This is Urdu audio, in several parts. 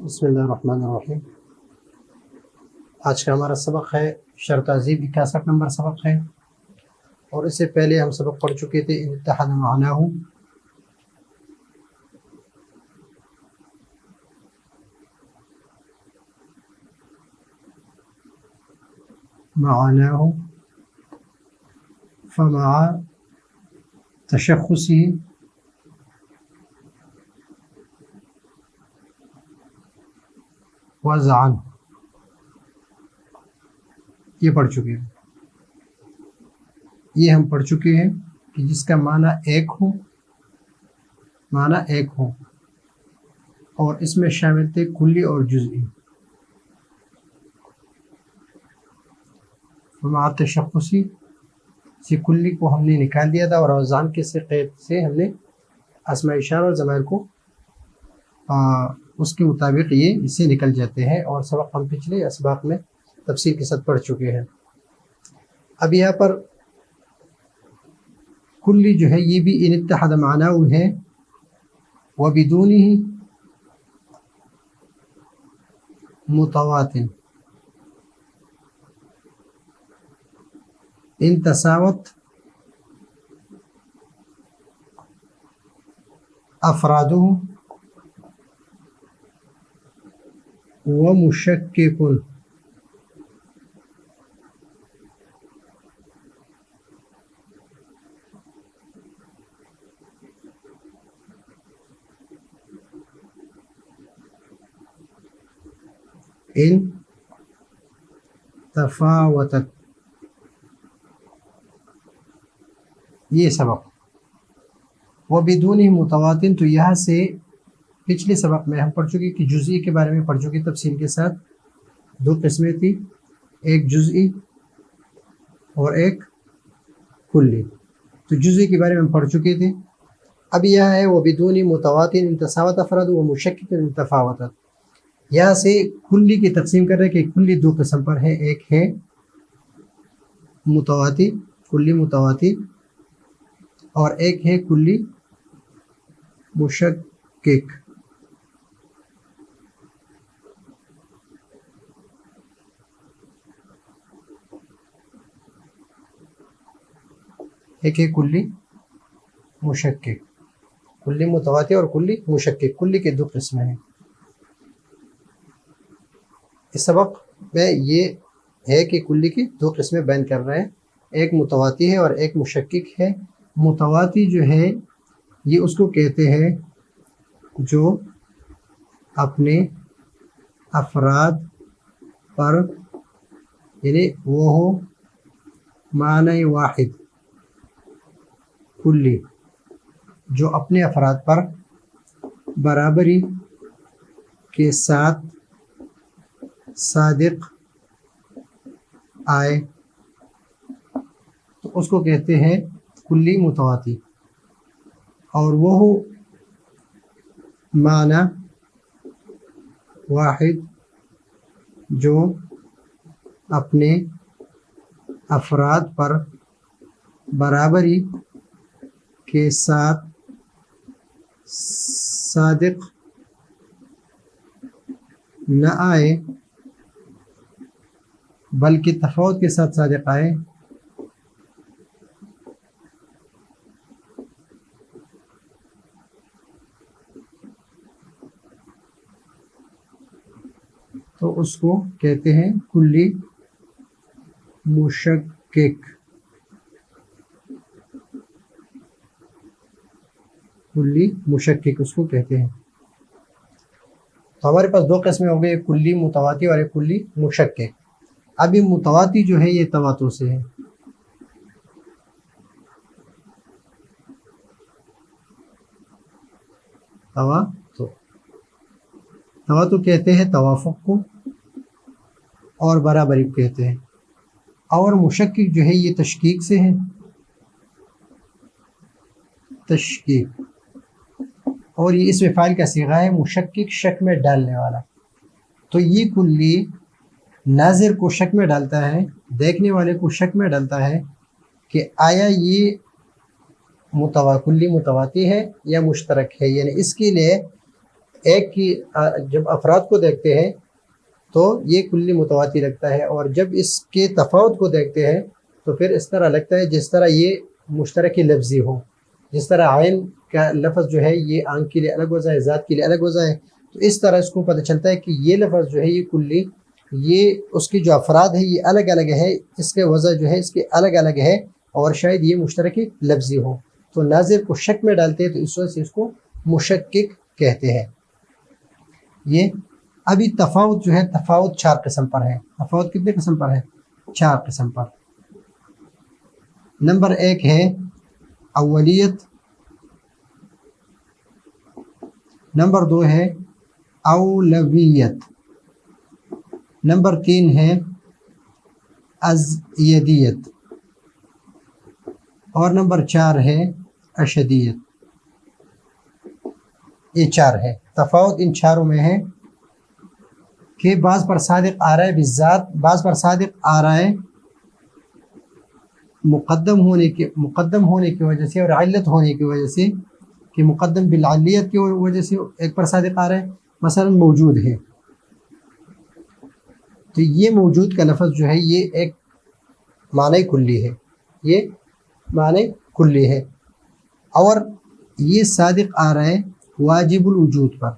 بسم اللہ الرحمن الرحیم۔ آج کا ہمارا سبق ہے شرط عظیم 61 نمبر سبق ہے، اور اس سے پہلے ہم سبق پڑھ چکے تھے ان اتحد معناہ، معناہ فمع تشخصی وضعا، یہ پڑھ چکے ہیں۔ یہ ہم پڑھ چکے ہیں کہ جس کا معنی ایک ہو، اور اس میں شامل تھے کلی اور جزئی۔ فمع تشخصی سے کلی کو ہم نے نکال دیا تھا، اور اوزان کے سے قید سے ہم نے اسماء اشارہ اور ضمائر کو اس کے مطابق یہ اس سے نکل جاتے ہیں، اور سبق ہم پچھلے اسباق میں تفصیل کے ساتھ پڑھ چکے ہیں۔ اب یہاں پر کلی جو ہے یہ بھی ان اتحد معناہ ہے، وبدونہ متواتن ان تساوت افرادہ ومشکک ان تفاوتت، یہ سبق وبدون متواتن۔ تو یہاں سے پچھلے سبق میں ہم پڑھ چکے کہ جزئی کے بارے میں پڑھ چکے تفصیل کے ساتھ۔ دو قسمیں تھی، ایک جزئی اور ایک کلی۔ تو جزئی کے بارے میں ہم پڑھ چکے تھے۔ اب یہ ہے وبدون متواتن ان تساوت افراد ومشکک ان تفاوتت، یہاں سے کلی کی تقسیم کر رہے ہیں کہ کلی دو قسم پر ہے، ایک ہے متواتی، کلی متواتی، اور ایک ہے کلی مشکک۔ ایک ہے کلی مشکک، کلی متواتی اور کلی مشکک، کلی کے دو قسمیں ہیں۔ اس سبق میں یہ ہے کہ کلی کی دو قسمیں بیان کر رہے ہیں، ایک متواتی ہے اور ایک مشکک ہے۔ متواتی جو ہے یہ اس کو کہتے ہیں جو اپنے افراد پر، یعنی وہ ہو معنی واحد، کلی جو اپنے افراد پر برابری کے ساتھ صادق آئے، تو اس کو کہتے ہیں کلی متواتی۔ اور وہ معنی واحد جو اپنے افراد پر برابری کے ساتھ صادق نہ آئے بلکہ تفاوت کے ساتھ صادق آئے، تو اس کو کہتے ہیں کلی مشکک، کلی مشکک اس کو کہتے ہیں۔ تو ہمارے پاس دو قسمیں ہو گئی، ایک کلی متواتی اور ایک کلی مشکک۔ اب یہ متواتی جو ہے یہ تواتر سے ہے، تواتر کہتے ہیں توافق کو، اور برابری کو کہتے ہیں۔ اور مشکک جو ہے یہ تشکیک سے ہے، تشکیک، اور یہ اس میں فاعل کا صیغہ ہے، مشکک شک میں ڈالنے والا۔ تو یہ کلی ناظر کو شک میں ڈالتا ہے، دیکھنے والے کو شک میں ڈالتا ہے کہ آیا یہ کلی متواتی ہے یا مشترک ہے، یعنی اس کے لیے ایک کی جب افراد کو دیکھتے ہیں تو یہ کلی متواتی لگتا ہے، اور جب اس کے تفاوت کو دیکھتے ہیں تو پھر اس طرح لگتا ہے جس طرح یہ مشترک لفظی ہو، جس طرح عین کا لفظ جو ہے یہ آنکھ کے لیے الگ وضع ہے، ذات کے لیے الگ وضع ہے، تو اس طرح اس کو پتہ چلتا ہے کہ یہ لفظ جو ہے یہ کلی، یہ اس کی جو افراد ہے یہ الگ الگ ہے، اس کے وضع جو ہے اس کے الگ الگ ہے، اور شاید یہ مشترک لفظی ہو، تو ناظر کو شک میں ڈالتے ہیں، تو اس وجہ سے اس کو مشکک کہتے ہیں۔ یہ ابھی تفاوت جو ہے، تفاوت 4 قسم پر ہے۔ تفاوت کتنے قسم پر ہے؟ 4 قسم پر۔ نمبر 1 ہے اولیت، نمبر 2 ہے اولویت، نمبر 3 ہے ازیدیت، اور نمبر 4 ہے اشدیت۔ یہ 4 ہے۔ تفاوت ان چاروں میں ہے کہ بعض پر صادق آ رہا ہے بالذات، بعض پر صادق آ رہا ہے مقدم ہونے کی وجہ سے اور علت ہونے کی وجہ سے، کہ مقدم بالعلیت کی وجہ سے ایک پر صادق آ رہا ہے، مثلا موجود ہے، تو یہ موجود کا لفظ جو ہے یہ ایک معنی کلی ہے، یہ معنی کلی ہے، اور یہ صادق آ رہا ہے واجب الوجود پر،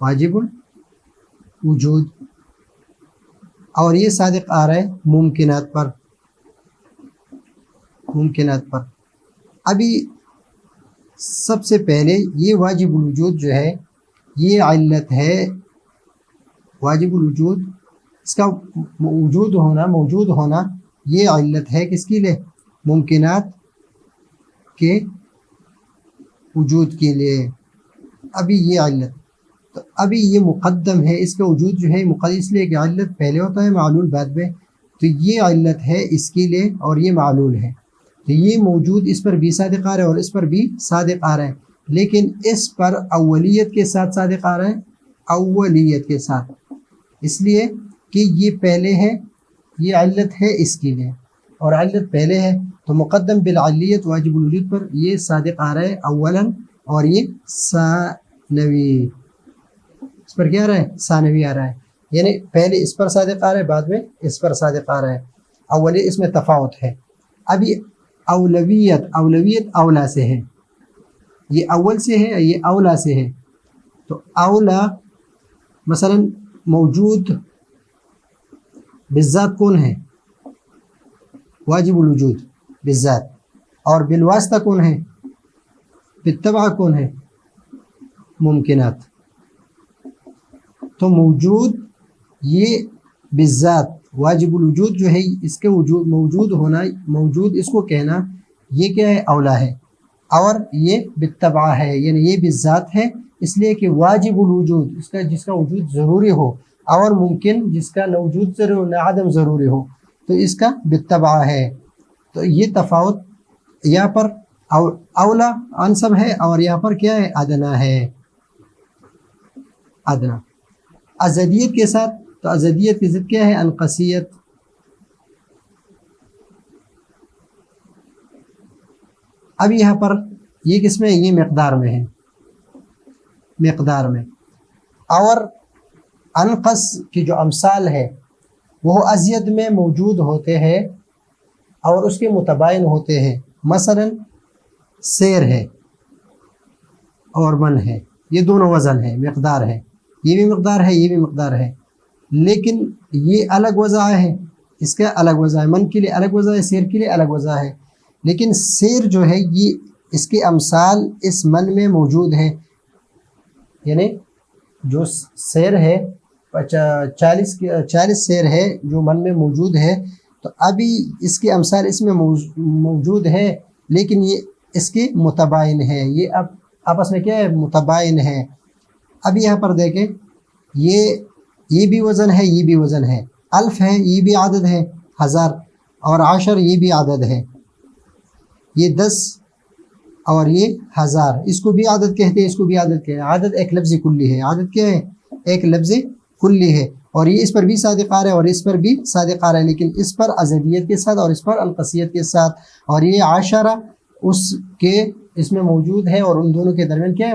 واجب الوجود، اور یہ صادق آ رہا ہے ممکنات پر، ممکنات پر۔ ابھی سب سے پہلے یہ واجب الوجود جو ہے یہ علت ہے، واجب الوجود اس کا موجود ہونا یہ علت ہے کس کے لیے؟ ممکنات کے وجود کے لیے۔ ابھی یہ علت، تو ابھی یہ مقدم ہے، اس کا وجود جو ہے مقدم، اس لیے کہ علت پہلے ہوتا ہے معلول بعد میں، تو یہ علت ہے اس کے لیے اور یہ معلول ہے، تو یہ موجود اس پر بھی صادق آ رہا ہے اور اس پر بھی صادق آ رہا ہے، لیکن اس پر اولیت کے ساتھ صادق آ رہا ہے، اولیت کے ساتھ، اس لیے کہ یہ پہلے ہے، یہ علت ہے اس کے لیے، اور علت پہلے ہے، تو مقدم بالعلیت واجب الوجود پر یہ صادق آ رہا ہے اولا، اور یہ ثانوی، اس پر کیا آ رہا ہے؟ ثانوی آ رہا ہے، یعنی پہلے اس پر صادق آ رہا ہے، بعد میں اس پر صادق آ رہا ہے، اولی اس میں تفاوت ہے۔ ابھی اولویت اولا سے ہے، یہ اول سے ہے، یہ اولا سے ہے، تو اولا مثلا موجود بالذات کون ہے؟ واجب الوجود بالذات، اور بالواسطہ کون ہے؟ بالتبع کون ہے؟ ممکنات۔ تو موجود یہ بالذات واجب الوجود جو ہے اس کے وجود موجود ہونا، موجود اس کو کہنا یہ کیا ہے؟ اولا ہے، اور یہ بالتبع ہے، یعنی یہ بالذات ہے، اس لیے کہ واجب الوجود اس کا جس کا وجود ضروری ہو، اور ممکن جس کا نہ وجود ضروری ہو نہ عدم ضروری ہو، تو اس کا بالتبع ہے۔ تو یہ تفاوت یہاں پر اولا انسب ہے، اور یہاں پر کیا ہے؟ ادنا ہے، ادنا۔ ازدیت کے ساتھ، تو ازدیت کی ضد کیا ہے؟ انقصیت۔ اب یہاں پر یہ کس میں؟ یہ مقدار میں ہے، مقدار میں، اور انقص کی جو امثال ہے وہ ازید میں موجود ہوتے ہیں اور اس کے متباین ہوتے ہیں، مثلا سیر ہے اور من ہے، یہ دونوں وزن ہے، مقدار ہے، یہ بھی مقدار ہے، یہ بھی مقدار ہے، لیکن یہ الگ وضع ہے، اس کا الگ وضع ہے، من کے لیے الگ وضع ہے، سیر کے لیے الگ وضع ہے، لیکن سیر جو ہے یہ اس کے امثال اس من میں موجود ہے، یعنی جو سیر ہے 40 سیر ہے جو من میں موجود ہے، تو ابھی اس کے امثال اس میں موجود ہے، لیکن یہ اس کے متباین ہے، یہ اب آپس میں کیا ہے؟ متباین ہے۔ اب یہاں پر دیکھیں، یہ بھی وزن ہے، یہ بھی وزن ہے، الف ہے، یہ بھی عدد ہے 1000، اور عشر یہ بھی عدد ہے، یہ 10 اور یہ 1000، اس کو بھی عدد کہتے ہیں، اس کو بھی عدد کہتے ہیں، عدد ایک لفظ کلی ہے، عدد کیا ہے؟ ایک لفظ کلی ہے، اور یہ اس پر بھی صادق آ رہا ہے اور اس پر بھی صادق آ رہا ہے، لیکن اس پر ازدیت کے ساتھ اور اس پر القصیت کے ساتھ، اور یہ عشرہ اس کے اس میں موجود ہے، اور ان دونوں کے درمیان کیا ہے؟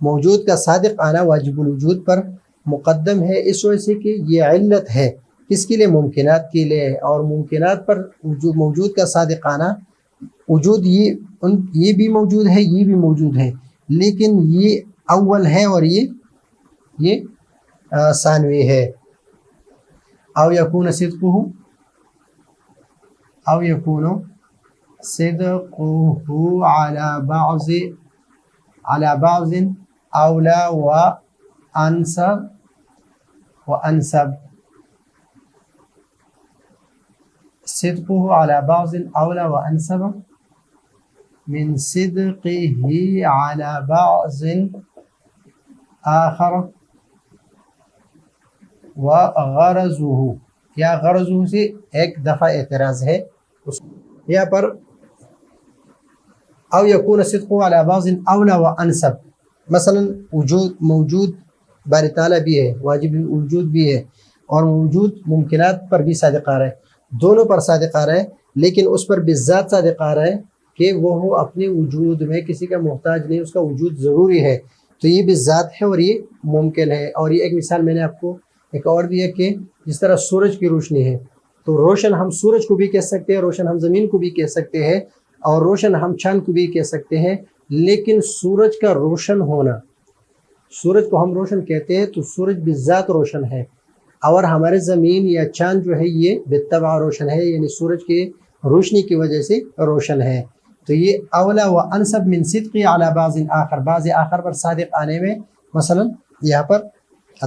موجود کا صادق آنا واجب الوجود پر مقدم ہے، اس وجہ سے کہ یہ علت ہے کس کے لیے؟ ممکنات کے لیے، اور ممکنات پر موجود کا صادق آنا وجود یہ بھی موجود ہے، یہ بھی موجود ہے، لیکن یہ اول ہے اور یہ ثانوی ہے۔ او یکون صدقہ على بعض اولا وانسب صدقه على بعض اولا وانسب من صدقه على بعض آخر وغرضه، یا غرضه سے ایک دفعہ اعتراض ہے یہاں پر، او یکون صدقه على بعض اولا وانسب، مثلا موجود باری تعالیٰ بھی ہے، واجب وجود بھی ہے، اور موجود ممکنات پر بھی صادق آ رہا ہے، دونوں پر صادق آ رہا ہے، لیکن اس پر بالذات صادق آ رہا ہے کہ وہ اپنے وجود میں کسی کا محتاج نہیں، اس کا وجود ضروری ہے، تو یہ بالذات ہے اور یہ ممکن ہے۔ اور یہ ایک مثال میں نے آپ کو ایک اور دی ہے کہ جس طرح سورج کی روشنی ہے، تو روشن ہم سورج کو بھی کہہ سکتے ہیں، روشن ہم زمین کو بھی کہہ سکتے ہیں، اور روشن ہم چاند کو بھی کہہ سکتے ہیں، لیکن سورج کا روشن ہونا، سورج کو ہم روشن کہتے ہیں تو سورج بالذات روشن ہے، اور ہمارے زمین یا چاند جو ہے یہ بالطبع روشن ہے، یعنی سورج کی روشنی کی وجہ سے روشن ہے، تو یہ اولا و انسب من صدقی علی بعض آخر، بعض آخر پر صادق آنے میں مثلا یہاں پر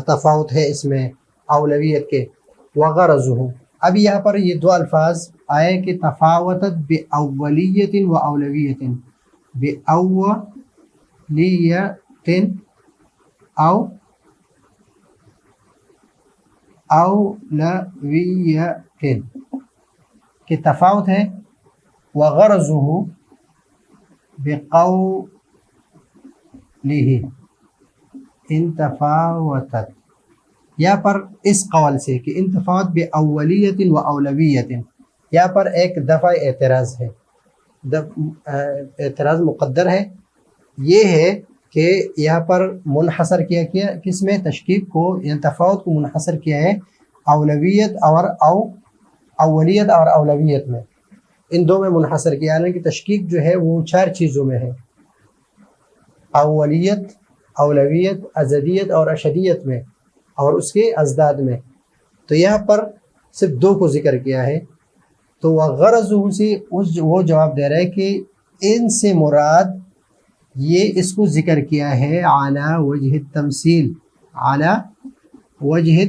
تفاوت ہے اس میں اولویت کے، وغرضہ، اب یہاں پر یہ دو الفاظ آئے کہ تفاوتت باولیت و اولویت، باولیت او اولویت، کہ تفاوت ہے، وغرضہ بقولہ ان تفاوتت، یہاں پر اس قول سے کہ ان تفاوت باولیت و اولویت، یہاں پر ایک دفعہ اعتراض ہے، اعتراض مقدر ہے، یہ ہے کہ یہاں پر منحصر کیا کس میں؟ تشکیک کو، یعنی تفاوت کو منحصر کیا ہے اولویت اور اولیت اور اولویت میں، ان دو میں منحصر کیا، یعنی کہ تشکیک جو ہے وہ 4 چیزوں میں ہے، اولیت، اولویت، ازدیت اور اشدیت میں، اور اس کے ازداد میں، تو یہاں پر صرف 2 کو ذکر کیا ہے، تو غرض سے وہ جواب دے رہا ہے کہ ان سے مراد یہ اس کو ذکر کیا ہے اعلیٰ وجہ التمثیل، اعلیٰ وجہ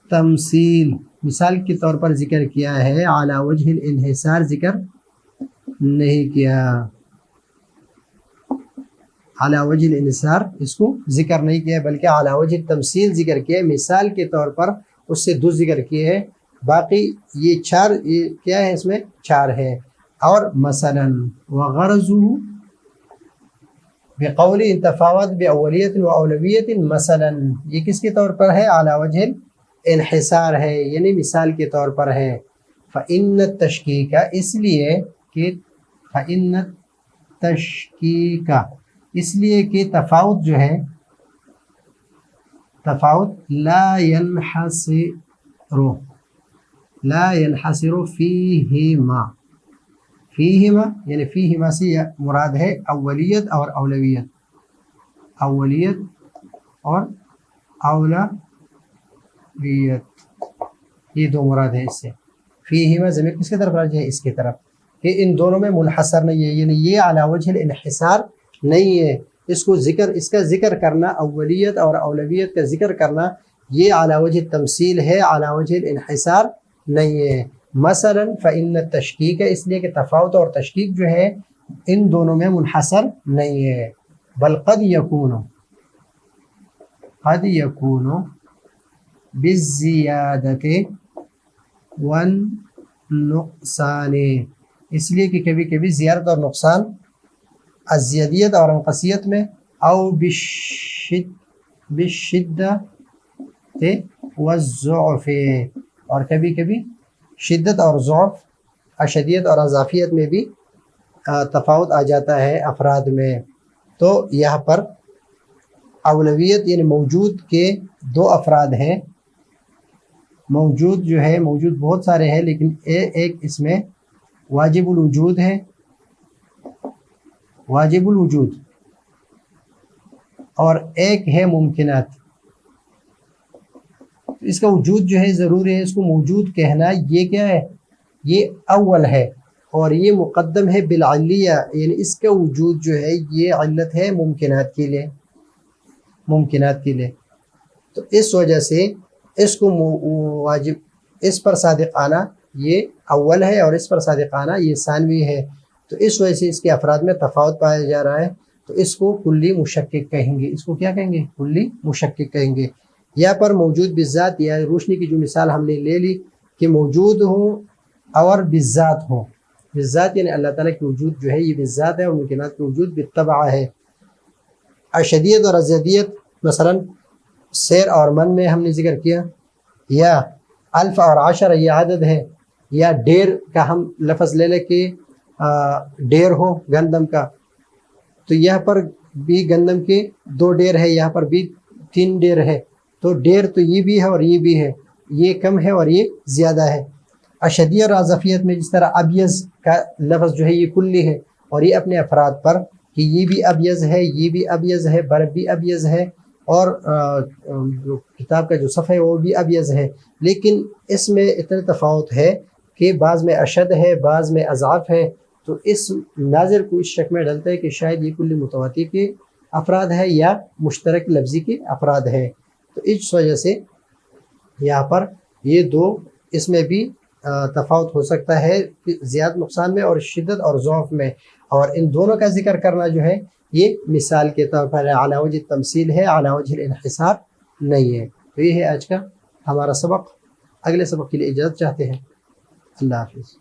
التمثیل، مثال کے طور پر ذکر کیا ہے، اعلیٰ وجہ الانحصار ذکر نہیں کیا، اعلیٰ وجہ الانحصار اس کو ذکر نہیں کیا، بلکہ اعلیٰ وجہ التمثیل ذکر کیا ہے، مثال کے طور پر اس سے 2 ذکر کیے ہیں، باقی یہ 4 کیا ہے، اس میں 4 ہے، اور مثلا وغرضہ بقول ان تفاوت باولیت و اولویت، مثلا یہ کس کے طور پر ہے؟ اعلیٰ وجہ الانحصار ہے، یعنی مثال کے طور پر ہے، فإن التشکیک، اس لیے کہ فإن التشکیک، اس لیے کہ تفاوت جو ہے، تفاوت لا ينحصر فیہما، فیہما یعنی فیہما سے مراد ہے اولیت اور اولویت، اولیت اور اولویت، یہ 2 مراد ہے اس سے، فیہما ضمیر کس کی طرف راجع ہے؟ اس کی طرف، کہ ان دونوں میں منحصر نہیں ہے، یعنی یہ علی وجہ الانحصار نہیں ہے، اس کا ذکر کرنا، اولیت اور اولویت کا ذکر کرنا، یہ علی وجہ التمثیل ہے، علی وجہ الانحصار نہیں ہے۔ مثلا فإن التشکیک، اس لیے کہ تفاوت اور تشکیک جو ہے ان دونوں میں منحصر نہیں ہے، بل قد یکون بالزیادت والنقصان، اس لیے کہ کبھی کبھی زیادت اور نقصان، ازیدیت اور انقصیت میں، او بالشدت والضعف، اور کبھی کبھی شدت اور ضعف، اشدیت اور اضافیت میں بھی تفاوت آ جاتا ہے افراد میں، تو یہاں پر اولویت یعنی موجود کے دو افراد ہیں، موجود جو ہے موجود بہت سارے ہیں، لیکن ایک اس میں واجب الوجود ہے، واجب الوجود، اور ایک ہے ممکنات۔ اس کا وجود جو ہے ضروری ہے، اس کو موجود کہنا یہ کیا ہے، یہ اول ہے، اور یہ مقدم ہے بالعلیہ، یعنی اس کا وجود جو ہے یہ علت ہے ممکنات کے لیے، ممکنات کے لیے۔ تو اس وجہ سے اس کو واجب، اس پر صادق آنا یہ اول ہے اور اس پر صادق آنا یہ ثانوی ہے، تو اس وجہ سے اس کے افراد میں تفاوت پایا جا رہا ہے، تو اس کو کلی مشکک کہیں گے، اس کو کیا کہیں گے، کلی مشکک کہیں گے۔ یہاں پر موجود بالذات یا روشنی کی جو مثال ہم نے لے لی کہ موجود ہوں اور بالذات ہوں، بالذات یعنی اللہ تعالیٰ کی وجود جو ہے یہ بالذات ہے، اور ممکنات کی وجود بالطبع ہے۔ اشدیت اور ازدیت مثلا سیر اور من میں ہم نے ذکر کیا، یا الف اور عشر یہ عدد ہے، یا ڈیر کا ہم لفظ لے لے کہ ڈیر ہو گندم کا، تو یہاں پر بھی گندم کے 2 ڈیر ہے، یہاں پر بھی 3 ڈیر ہے، تو ڈیر تو یہ بھی ہے اور یہ بھی ہے، یہ کم ہے اور یہ زیادہ ہے۔ اشدیت اور اضافیت میں جس طرح ابیض کا لفظ جو ہے یہ کلی ہے، اور یہ اپنے افراد پر کہ یہ بھی ابیض ہے، یہ بھی ابیض ہے، برف بھی ابیض ہے، اور جو کتاب کا جو صفحہ ہے وہ بھی ابیض ہے، لیکن اس میں اتنا تفاوت ہے کہ بعض میں اشد ہے، بعض میں اضعاف ہے، تو اس ناظر کو اس شک میں ڈلتا ہے کہ شاید یہ کل متواتی کے افراد ہے یا مشترک لفظی کے افراد ہے۔ تو اس وجہ سے یہاں پر یہ دو اس میں بھی تفاوت ہو سکتا ہے، زیادہ نقصان میں اور شدت اور ضعف میں، اور ان دونوں کا ذکر کرنا جو ہے یہ مثال کے طور پر علی وجہ تمثیل ہے، علی وجہ الانحصار نہیں ہے۔ تو یہ ہے آج کا ہمارا سبق، اگلے سبق کے لیے اجازت چاہتے ہیں، اللہ حافظ۔